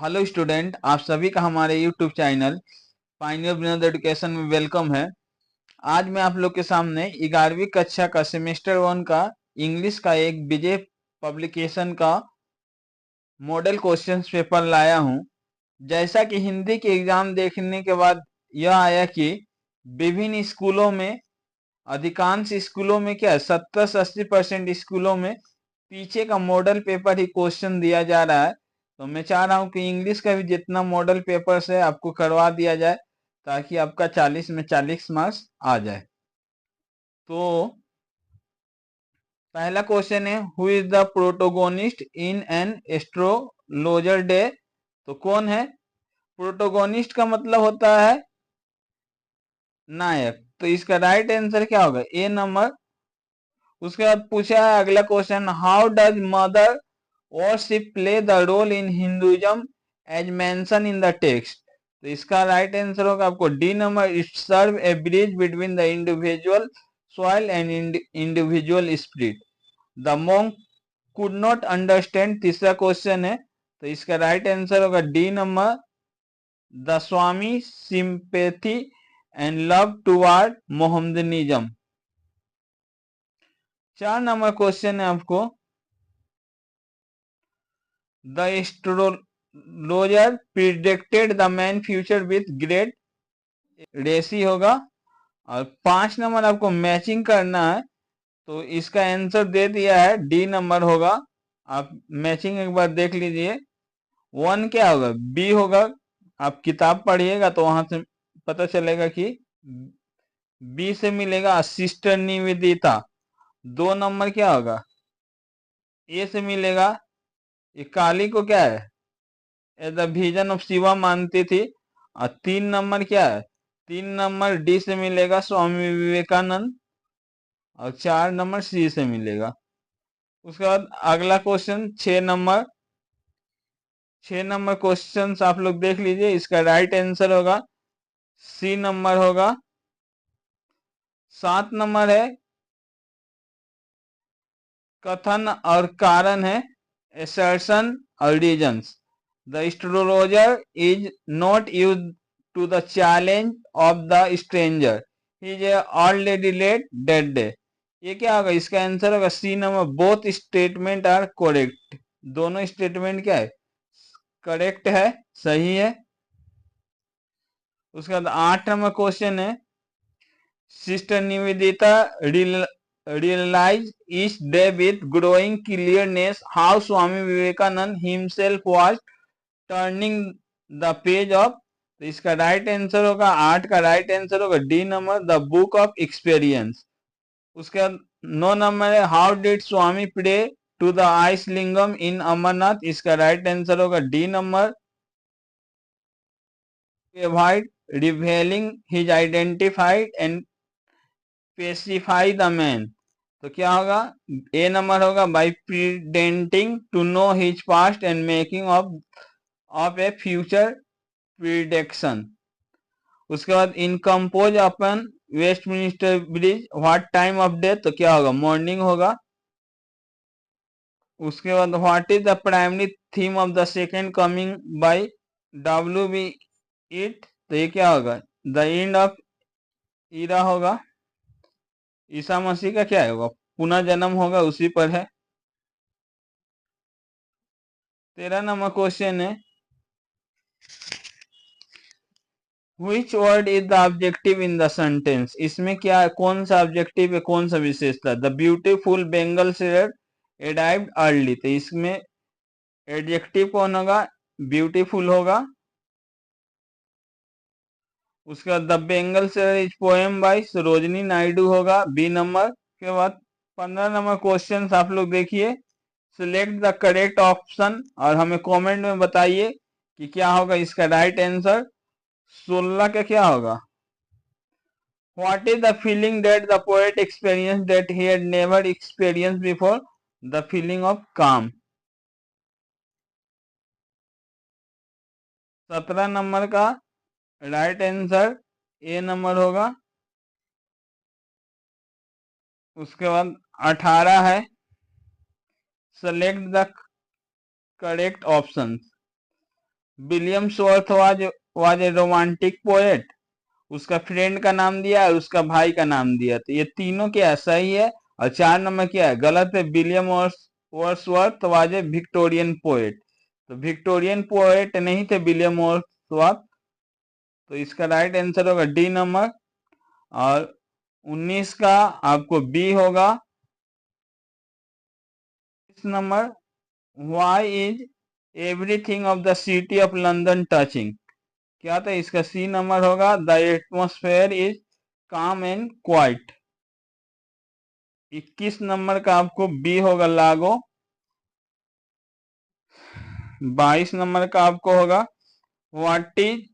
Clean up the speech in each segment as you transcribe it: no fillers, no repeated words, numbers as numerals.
Hello student, आप सभी का हमारे YouTube channel pioneer Vinod education में वेलकम है। आज मैं आप लोग के सामने 11वीं कक्षा का सेमेस्टर 1 का इंग्लिश का एक विजय पब्लिकेशन का मॉडल क्वेश्चंस पेपर लाया हूं। जैसा कि हिंदी के एग्जाम देखने के बाद यह आया कि विभिन्न स्कूलों में, अधिकांश स्कूलों में क्या 70 से 80% स्कूलों में पीछे का मॉडल पेपर ही क्वेश्चन दिया जा रहा है। तो मैं चाह रहा हूं कि इंग्लिश का भी जितना मॉडल पेपर्स है आपको करवा दिया जाए, ताकि आपका 40 में 40 मार्क्स आ जाए। तो पहला क्वेश्चन है, who is the protagonist in an astrologer day. तो कौन है? प्रोटोगोनिस्ट का मतलब होता है नायक। तो इसका राइट आंसर क्या होगा? A number. उसके बाद पूछा है अगला question, how does mother worship play the role in Hinduism as mentioned in the text. तो इसका राइट आंसर होगा आपको D number, it serve a bridge between the individual soil and individual spirit. The monk could not understand। तीसरा question है, तो इसका right answer होगा D number, the Swami sympathy and love toward मोहम्मदनिज्म। 4 number question है आपको, the astrologer predicted the man future with great रेसी होगा। और 5 नंबर आपको मैचिंग करना है, तो इसका आंसर दे दिया है, डी नंबर होगा। आप मैचिंग एक बार देख लीजिए। 1 क्या होगा? बी होगा। आप किताब पढ़िएगा तो वहां से पता चलेगा कि बी से मिलेगा सिस्टर निवेदिता। 2 नंबर क्या होगा? ए से मिलेगा, ये काली को क्या है, द विजन ऑफ शिवा मानती थी। और 3 नंबर क्या है? 3 नंबर डी से मिलेगा, स्वामी विवेकानंद। और 4 नंबर सी से मिलेगा। उसके बाद अगला क्वेश्चन 6 नंबर क्वेश्चन आप लोग देख लीजिए। इसका राइट आंसर होगा सी नंबर होगा। 7 नंबर है, कथन और कारण है, assertion और reasons। The astrologer is not used to the challenge of the stranger, he is already late that day। ये क्या होगा? इसका आंसर होगा C number, both statement are correct. दोनों स्टेटमेंट क्या है? करेक्ट है, सही है। उसके बाद 8 नंबर क्वेश्चन है, sister Nivedita realized each day with growing clearness how Swami Vivekanand himself was turning the page of। तो इसका राइट आंसर होगा, 8 का राइट आंसर होगा D number, the book of experience. उसके बाद 9 नंबर है, how did Swami pray to the ice lingam in Amarnath. इसका राइट आंसर होगा D number, avoid revealing his identified and specify the man. तो क्या होगा? ए नंबर होगा, by pretending to know his past and making of a future prediction. उसके बाद in composed upon Westminster bridge what time of day. तो क्या होगा? Morning होगा। उसके बाद what is the primary theme of the second coming by W B it. तो ये क्या होगा? द एंड ऑफ ईरा होगा। ईसा मसीह का क्या होगा? पुनः जन्म होगा, उसी पर है। 13 नंबर क्वेश्चन है, Which word is the objective in the sentence। इसमें क्या है? कौन सा ऑब्जेक्टिव है, कौन सा विशेषता? The beautiful Bengal share arrived early. तो इसमें एडजेक्टिव कौन होगा? ब्यूटीफुल होगा। उसके बाद the Bengal share is poem by Sarojini Naidu होगा, बी नंबर। के बाद 15 नंबर क्वेश्चन आप लोग देखिए, सिलेक्ट द करेक्ट ऑप्शन और हमें कमेंट में बताइए कि क्या होगा इसका राइट आंसर। 16 का क्या होगा? What is the feeling that the poet experienced that he had never experienced before? The feeling of calm। 17 number का राइट आंसर ए नंबर होगा। उसके बाद 18 है, select the correct option. William short was a romantic poet. उसका friend का नाम दिया और उसका भाई का नाम दिया, तो ये तीनों क्या सही है। और 4 नंबर क्या है, गलत है। William Wordsworth was a Victorian poet, तो विक्टोरियन पोएट नहीं थे विलियम वर्ड्सवर्थ, तो इसका राइट आंसर होगा डी नंबर। और 19 का आपको बी होगा। इस number, why is everything of the city of London touching, क्या था इसका सी नंबर होगा। द एटमोस्फेयर इज काम एंड क्वाइट। 21 नंबर का आपको बी होगा, लागो। 22 नंबर का आपको होगा, what is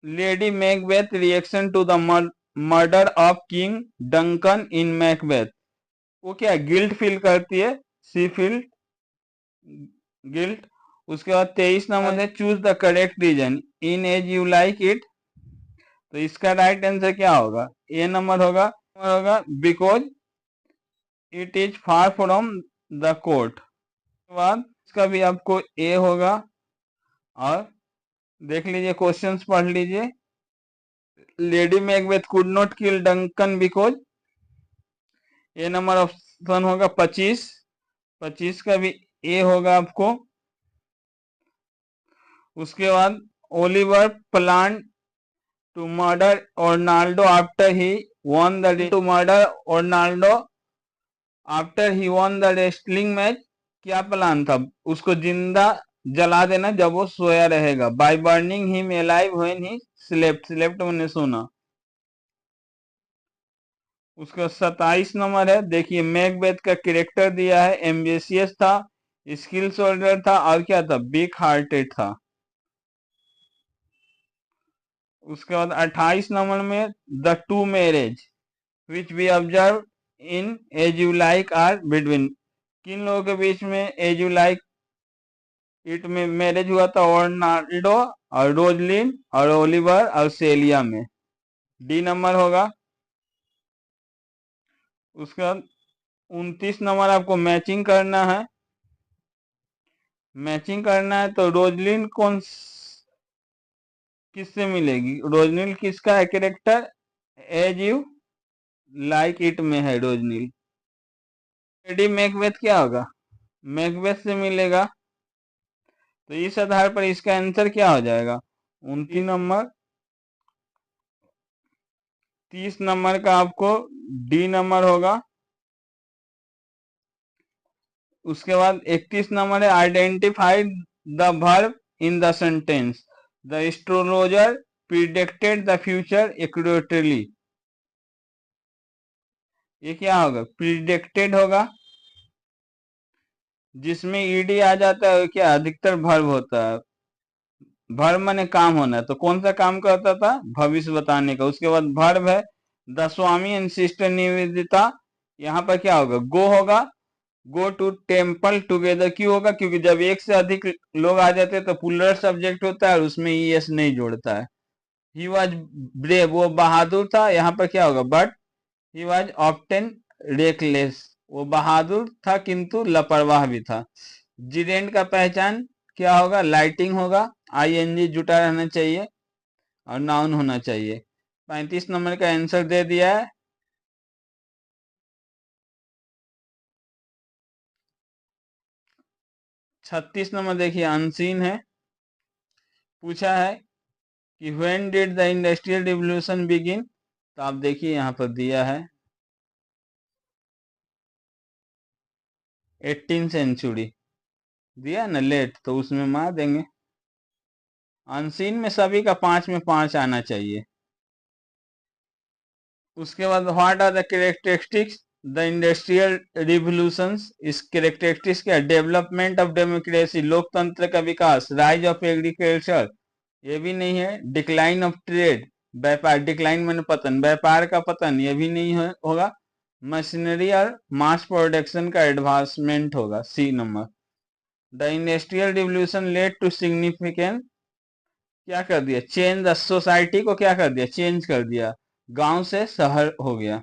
Lady Macbeth reaction to the murder of King Duncan in Macbeth. वो क्या गिल्ट फील करती है, सी फील गिल्ट। उसके बाद 23 नंबर है, choose the correct reason in as you like it, तो इसका राइट आंसर क्या होगा, ए नंबर होगा because it is far from the court. उसके बाद इसका भी आपको ए होगा। और देख लीजिए क्वेश्चंस पढ़ लीजिए। Lady Macbeth could not kill Duncan because, A number option होगा 25। 25 का भी ए होगा आपको। उसके बाद Oliver plan to murder Ornaldo after he won the to murder Ronaldo after he won the wrestling match। क्या प्लान था, उसको जिंदा जला देना जब वो सोया रहेगा। By burning him alive when he slept, slept मैंने सोना। उसका 27 नंबर है, देखिए मैकबेथ का कैरेक्टर दिया है, एम्बिशियस था, स्किल शोल्डर था, और क्या था, बिग हार्टेड था। उसके बाद 28 नंबर में, the two marriage which we observe in as you like are between, किन लोगों के बीच में एज यू लाइक इट में मैरिज हुआ था, ओर्नाल्डो और रोजलिन और ओलिवर और सेलिया में, डी नंबर होगा। उसके बाद 29 नंबर आपको मैचिंग करना है। मैचिंग करना है तो रोजलिन किससे मिलेगी, रोजनिल किसका है character, as you like it में है रोजनिल। लेडी मैकबेथ क्या होगा, मैकबेथ से मिलेगा, तो इस आधार पर इसका आंसर क्या हो जाएगा, 29 नंबर। 30 नंबर का आपको डी नंबर होगा। उसके बाद 31 नंबर है, identify the verb in the sentence, the astrologer predicted the future accurately, ये क्या होगा, प्रिडिक्टेड होगा। जिसमें ईडी आ जाता है क्या अधिकतर वर्ब होता है, वर्ब माने काम होना, तो कौन सा काम करता था, भविष्य बताने का। उसके बाद वर्ब है, the Swami and sister Nivedita, यहाँ पर क्या होगा, गो होगा, गो टू टेम्पल टुगेदर, क्यों होगा, क्योंकि जब एक से अधिक लोग आ जाते हैं तो पुलर सब्जेक्ट होता है और उसमें ईएस नहीं जोड़ता है। ही वॉज ब्रेव, वो बहादुर था, यहाँ पर क्या होगा, but he was often reckless, वो बहादुर था किंतु लापरवाह भी था। जिरेंट का पहचान क्या होगा, लाइटिंग होगा, आईएनजी जुटा रहना चाहिए और नाउन होना चाहिए। 35 नंबर का आंसर दे दिया है। 36 नंबर देखिए अनसीन है, पूछा है कि when did the industrial revolution begin, तो आप देखिए यहाँ पर दिया है 18 सेंचुरी दिया ना लेट, तो उसमें मार देंगे। अनसीन में सभी का 5 में 5 आना चाहिए। उसके बाद what are the characteristics the industrial revolutions, इस कैरेक्टरिस्टिक्स क्या, डेवलपमेंट ऑफ डेमोक्रेसी, लोकतंत्र का विकास, राइज ऑफ एग्रीकल्चर, ये भी नहीं है, डिक्लाइन ऑफ ट्रेड, व्यापार, डिक्लाइन मैंने पतन, व्यापार का पतन, ये भी नहीं होगा, मशीनरी और मास प्रोडक्शन का एडवांसमेंट होगा, C number. The industrial revolution led to significant, क्या कर दिया, चेंज द सोसाइटी को क्या कर दिया, चेंज कर दिया, गांव से शहर हो गया।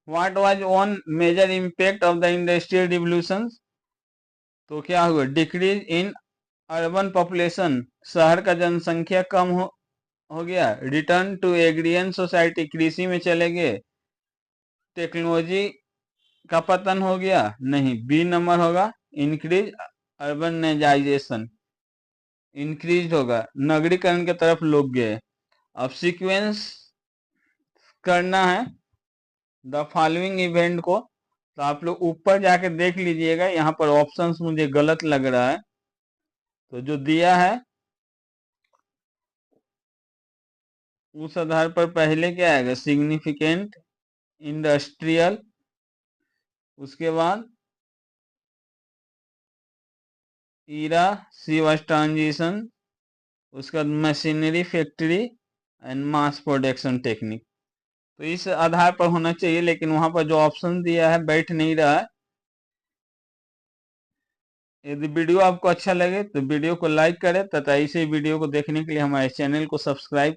What was one major impact of the industrial revolution, तो क्या हुआ, डिक्रीज इन अर्बन पॉपुलेशन, शहर का जनसंख्या कम हो गया। रिटर्न टू एग्रियन सोसाइटी, कृषि में चले गए। टेक्नोलॉजी का पतन हो गया, नहीं। बी नंबर होगा इंक्रीज अर्बनाइजेशन, इंक्रीज होगा, नगरीकरण की तरफ लोग गए। अब सीक्वेंस करना है द फॉलोइंग इवेंट को, तो आप लोग ऊपर जाके देख लीजिएगा, यहाँ पर ऑप्शंस मुझे गलत लग रहा है, तो जो दिया है उस आधार पर पहले क्या आएगा, सिग्निफिकेंट इंडस्ट्रियल, उसके बाद ईरा सी वाज ट्रांजिशन, उसके बाद machinery factory and mass production technique. तो इस आधार पर होना चाहिए, लेकिन वहां पर जो ऑप्शन दिया है बैठ नहीं रहा है। यदि वीडियो आपको अच्छा लगे तो वीडियो को लाइक करें तथा इसी वीडियो को देखने के लिए हमारे चैनल को सब्सक्राइब